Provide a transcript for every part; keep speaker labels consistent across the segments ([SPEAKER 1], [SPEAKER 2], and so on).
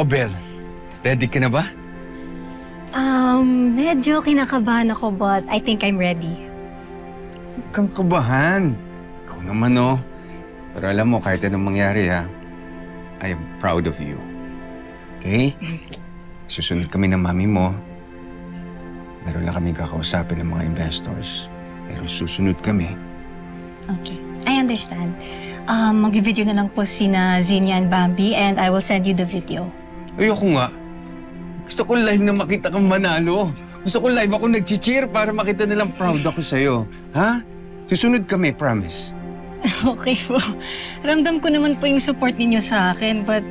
[SPEAKER 1] Belle, ready ka na ba?
[SPEAKER 2] Medyo kinakabahan ako but I think I'm ready.
[SPEAKER 1] Huwag kang kabahan. Ikaw naman, no? Pero alam mo, kahit anong mangyari, ha? I am proud of you. Okay? Susunod kami ng mami mo. Meron lang kami kakausapin ng mga investors. Pero susunod kami.
[SPEAKER 2] Okay, I understand. Mag-video na lang po sina Zinia and Bambi and I will send you the video.
[SPEAKER 1] Ayoko nga. Gusto ko live na makita kang manalo. Gusto ko live ako nag-cheer para makita nilang proud ako sa'yo. Ha? Susunod kami, promise.
[SPEAKER 2] Okay po. Ramdam ko naman po yung support ninyo sa akin but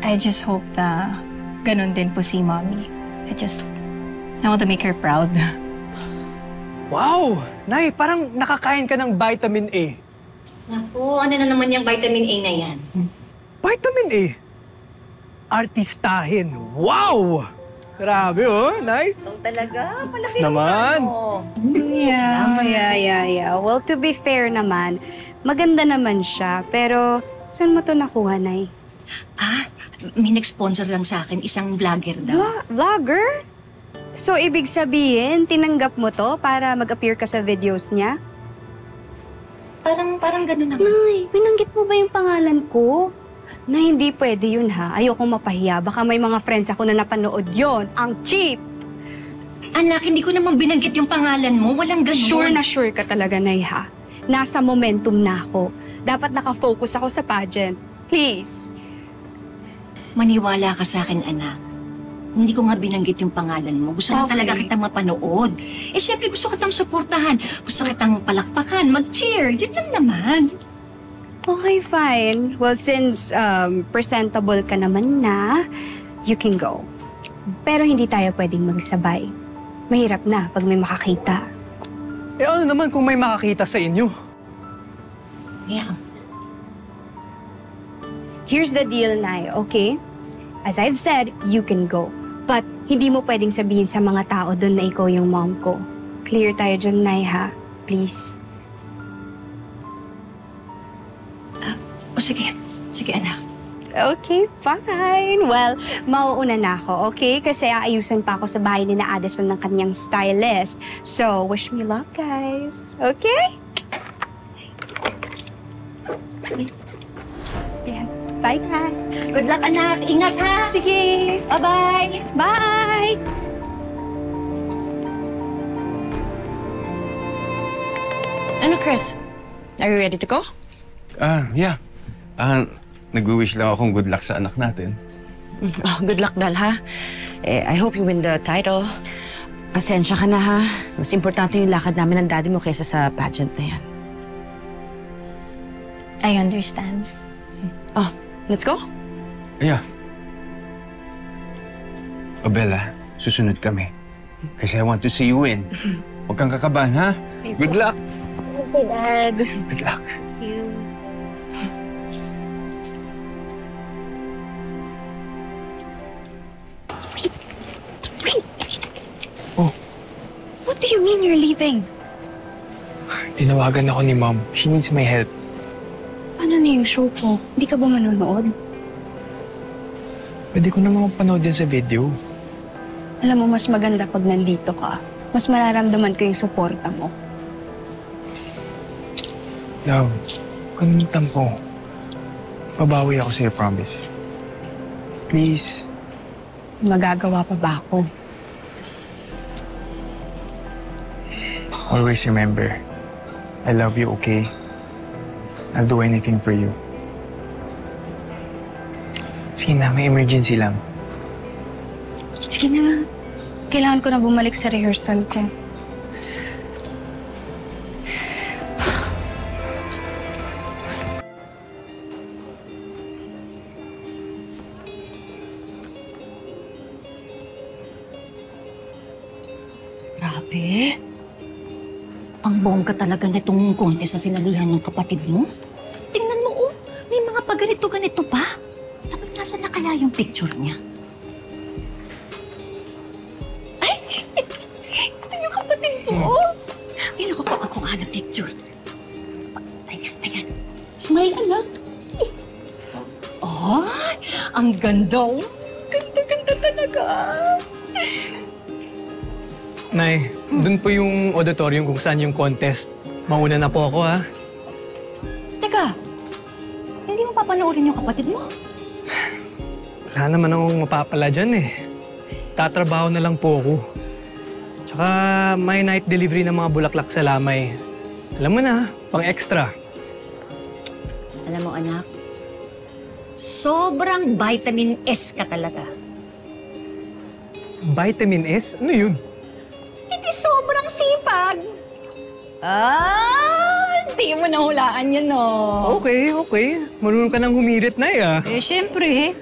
[SPEAKER 2] I just hope na ganun din po si Mommy. I want to make her proud.
[SPEAKER 3] Wow! Nay, parang nakakain ka ng vitamin A.
[SPEAKER 4] Naku, ano na naman yung vitamin A na yan?
[SPEAKER 3] Vitamin A? Artistahin. Wow! Grabe, oh, Nay.
[SPEAKER 4] Ito talaga. Palaki
[SPEAKER 3] naman.
[SPEAKER 5] Yeah. Well, to be fair naman, maganda naman siya. Pero, saan mo to nakuha, Nay?
[SPEAKER 4] May nag-sponsor lang sa akin, isang vlogger daw.
[SPEAKER 5] Vlogger? So, ibig sabihin, tinanggap mo to para mag-appear ka sa videos niya?
[SPEAKER 4] Parang ganun naman.
[SPEAKER 5] Nay, binanggit mo ba yung pangalan ko? Na hindi pwede yun, ha? Ayokong mapahiya. Baka may mga friends ako na napanood yon. Ang cheap!
[SPEAKER 4] Anak, hindi ko naman binanggit yung pangalan mo. Walang ganun.
[SPEAKER 5] Sure na sure ka talaga, Nay, ha? Nasa momentum na ako. Dapat nakafocus ako sa pageant. Please.
[SPEAKER 4] Maniwala ka sa akin, anak. Hindi ko nga binanggit yung pangalan mo. Gusto lang talaga kitang mapanood. Eh, syempre gusto kitang suportahan. Gusto kitang palakpakan, mag-cheer. Yun lang naman.
[SPEAKER 5] Okay, fine. Well, since presentable ka naman na, you can go. Pero hindi tayo pwedeng magsabay. Mahirap na pag may makakita.
[SPEAKER 3] Eh ano naman kung may makakita sa inyo?
[SPEAKER 4] Yeah.
[SPEAKER 5] Here's the deal, Nay, okay? As I've said, you can go. But hindi mo pwedeng sabihin sa mga tao doon na ikaw yung mom ko. Clear tayo dyan, Nay, ha? Please.
[SPEAKER 4] Sige. Sige, anak.
[SPEAKER 5] Okay, fine. Well, mauuna na ako, okay? Kasi aayusan pa ako sa bahay ni na Addison ng kanyang stylist. So, wish me luck, guys. Okay? Yan. Bye, ha?
[SPEAKER 4] Good luck, anak. Ingat, ha?
[SPEAKER 5] Sige.
[SPEAKER 4] Bye-bye.
[SPEAKER 5] Bye!
[SPEAKER 6] Ano, Chris? Are you ready to go?
[SPEAKER 1] Yeah. Nag-wish lang akong good luck sa anak natin.
[SPEAKER 6] Oh, good luck, Belle, ha? I hope you win the title. Pasensya ka na, ha? Mas importante yung lakad namin ng daddy mo kaysa sa pageant na yan.
[SPEAKER 2] I understand.
[SPEAKER 6] Oh, let's go?
[SPEAKER 1] Yeah. Bella, susunod kami. Kasi I want to see you win. Huwag kang kakabahan, ha? Good luck!
[SPEAKER 2] Okay, Dad.
[SPEAKER 1] Good luck.
[SPEAKER 2] Thank you.
[SPEAKER 5] What do you mean you're leaving?
[SPEAKER 3] Tinawagan ako ni Mom. She needs my help.
[SPEAKER 5] Ano na yung show ko? Hindi ka ba manonood?
[SPEAKER 3] Pwede ko naman mapanood din sa video.
[SPEAKER 5] Alam mo, mas maganda pag nandito ka. Mas mararamdaman ko yung suporta mo.
[SPEAKER 3] Love, kalimutan ko. Pabawi ako sa'yo, promise. Please.
[SPEAKER 5] Magagawa pa ba ako?
[SPEAKER 3] Always remember, I love you, okay? I'll do anything for you. Sige na, may emergency lang.
[SPEAKER 5] Sige na. Kailangan ko na bumalik sa rehearsal ko.
[SPEAKER 4] Grabe. Ang bongga talaga nitong contest na sinaluhan ng kapatid mo. Tingnan mo, oh. May mga paganito-ganito pa. Naku, nasaan na kaya yung picture niya? Ay! Ito yung kapatid mo, oh. Ay, naku, ako nga ng picture. Tayan. Smile, anak. Oh, Ang ganda, oh. Ganda-ganda talaga.
[SPEAKER 7] Nay, dun po yung auditorium kung saan yung contest. Mauna na po ako, ha?
[SPEAKER 4] Teka, hindi mo papanoorin yung kapatid mo?
[SPEAKER 7] Wala naman akong mapapala dyan, eh. Tatrabaho na lang po ako. Tsaka may night delivery ng mga bulaklak sa Lamay. Alam mo na, pang extra.
[SPEAKER 4] Alam mo, anak, sobrang vitamin S ka talaga.
[SPEAKER 7] Vitamin S? Ano yun?
[SPEAKER 4] Hindi sobrang sipag. Hindi mo nahulaan yun, no?
[SPEAKER 7] Okay. Marunong ka nang humirit, Nay, ah.
[SPEAKER 4] Siyempre.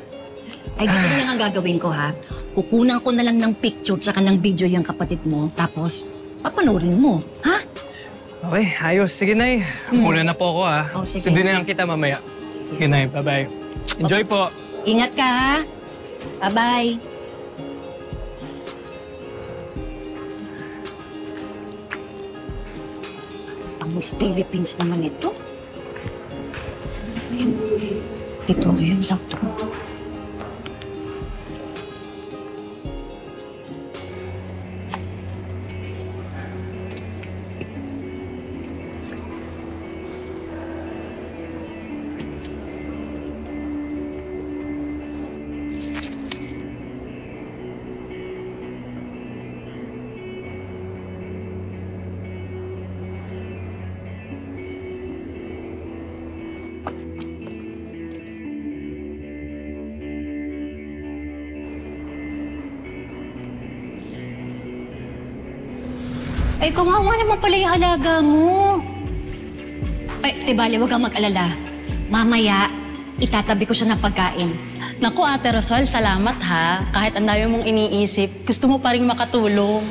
[SPEAKER 4] Ay, ganito na nga gagawin ko, ha? Kukunan ko na lang ng picture tsaka ng video yung kapatid mo. Tapos, papanoorin mo, ha?
[SPEAKER 7] Okay, ayos. Sige, Nay. Muna na po ako, ha?
[SPEAKER 4] Oh, sige.
[SPEAKER 7] Sundin na lang kita mamaya. Sige, Nay. Bye-bye. Enjoy po.
[SPEAKER 4] Ingat ka, ha? Bye-bye. Ang Miss Philippines naman ito. Saan ba yun? Ito rin daw to. Ay, kawawa naman pala yung alaga mo. Ay, Tebale, huwag kang mag-alala. Mamaya, itatabi ko siya ng pagkain.
[SPEAKER 8] Naku, Ate Rosal, salamat ha. Kahit ang dami mong iniisip, gusto mo pa rin makatulong.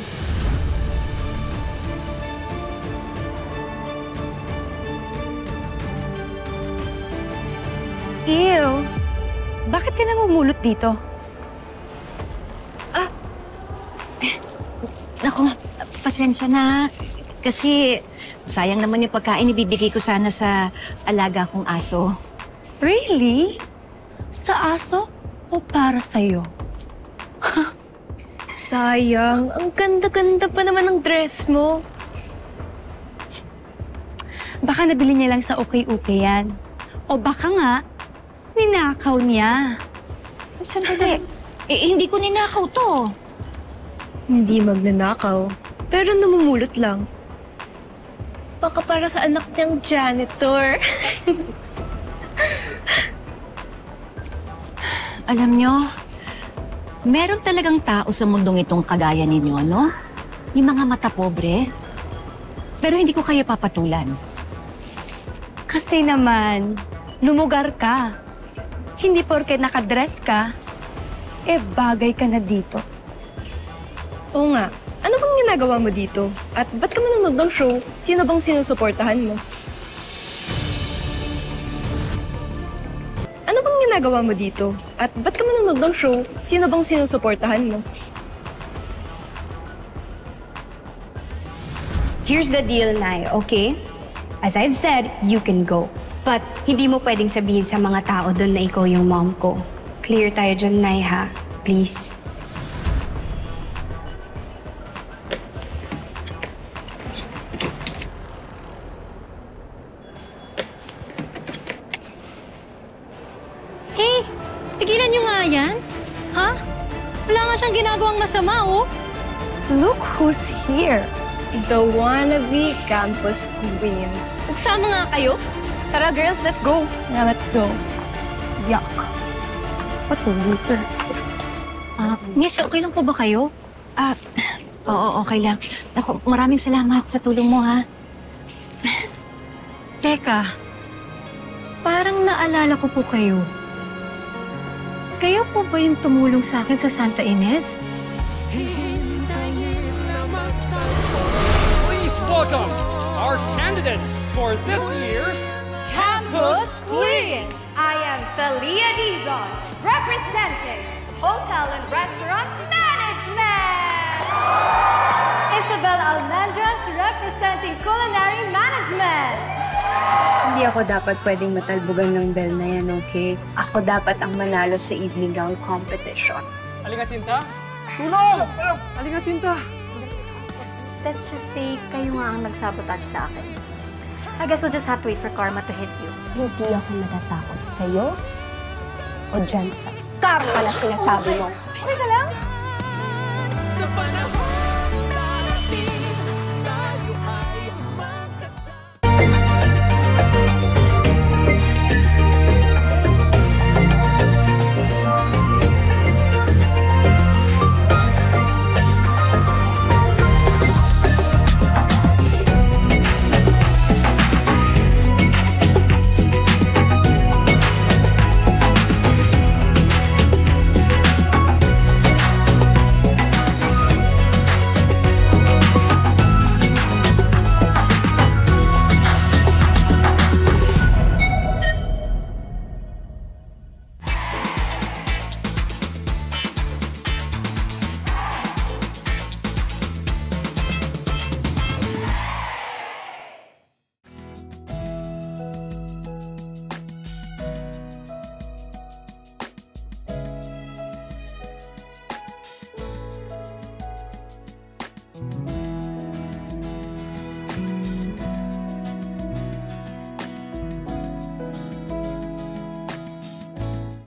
[SPEAKER 5] Ew! Bakit ka namumulot dito?
[SPEAKER 4] Naku, pasensya na. Kasi sayang naman yung pagkain ibibigay ko sana sa alaga kong aso.
[SPEAKER 5] Really? Sa aso o para sa'yo? Sayang, ang ganda-ganda pa naman ng dress mo. Baka nabili niya lang sa okay-okay yan. O baka nga, ninakaw niya.
[SPEAKER 4] Sandali. Hindi ko ninakaw to.
[SPEAKER 5] Hindi magnanakaw, pero namumulot lang. Baka para sa anak niyang janitor.
[SPEAKER 4] Alam nyo, meron talagang tao sa mundong itong kagaya ninyo, no? Yung mga mata pobre. Pero hindi ko kayo papatulan.
[SPEAKER 5] Kasi naman, lumugar ka. Hindi porke nakadress ka, bagay ka na dito.
[SPEAKER 9] Oo nga. Ano bang ginagawa mo dito? At ba't ka manonood ng show? Sino bang sinusuportahan mo? Ano bang ginagawa mo dito? At ba't ka manonood ng show? Sino bang sinusuportahan mo?
[SPEAKER 5] Here's the deal, Nay, okay? As I've said, you can go. But hindi mo pwedeng sabihin sa mga tao doon na ikaw yung mom ko. Clear tayo dyan, Nay, ha? Please.
[SPEAKER 2] Hey, tigilan niyo nga yan. Ha? Wala nga siyang ginagawang masama, oh.
[SPEAKER 5] Look who's here.
[SPEAKER 9] The wannabe campus queen. Nagsama nga kayo? Tara, girls, let's go.
[SPEAKER 5] Yeah, let's go. Yuck. What a loser.
[SPEAKER 4] Miss, okay lang po ba kayo? Oo, okay lang. Ako, maraming salamat sa tulong mo, ha?
[SPEAKER 2] Teka, parang naalala ko po kayo. Kayo po ba yung tumulong sa akin sa Santa Ines?
[SPEAKER 10] Please welcome our candidates for this year's Campus Queen.
[SPEAKER 11] I am Thalia Dizon, representing Hotel and Restaurant Management. Isabel Almendras, representing Culinary Management.
[SPEAKER 5] Hindi ako dapat pwedeng matalbogan ng bell na yan, okay? Ako dapat ang manalo sa evening gown competition.
[SPEAKER 7] Halika, Sinta. Tulong! Halika, Sinta.
[SPEAKER 12] Let's just say, kayo nga ang nagsabotage sa akin. I guess we'll just have to wait for karma to hit you.
[SPEAKER 5] Hindi ako natatakot sa'yo o dyan sa karma na sinasabi mo.
[SPEAKER 9] Okay ka lang?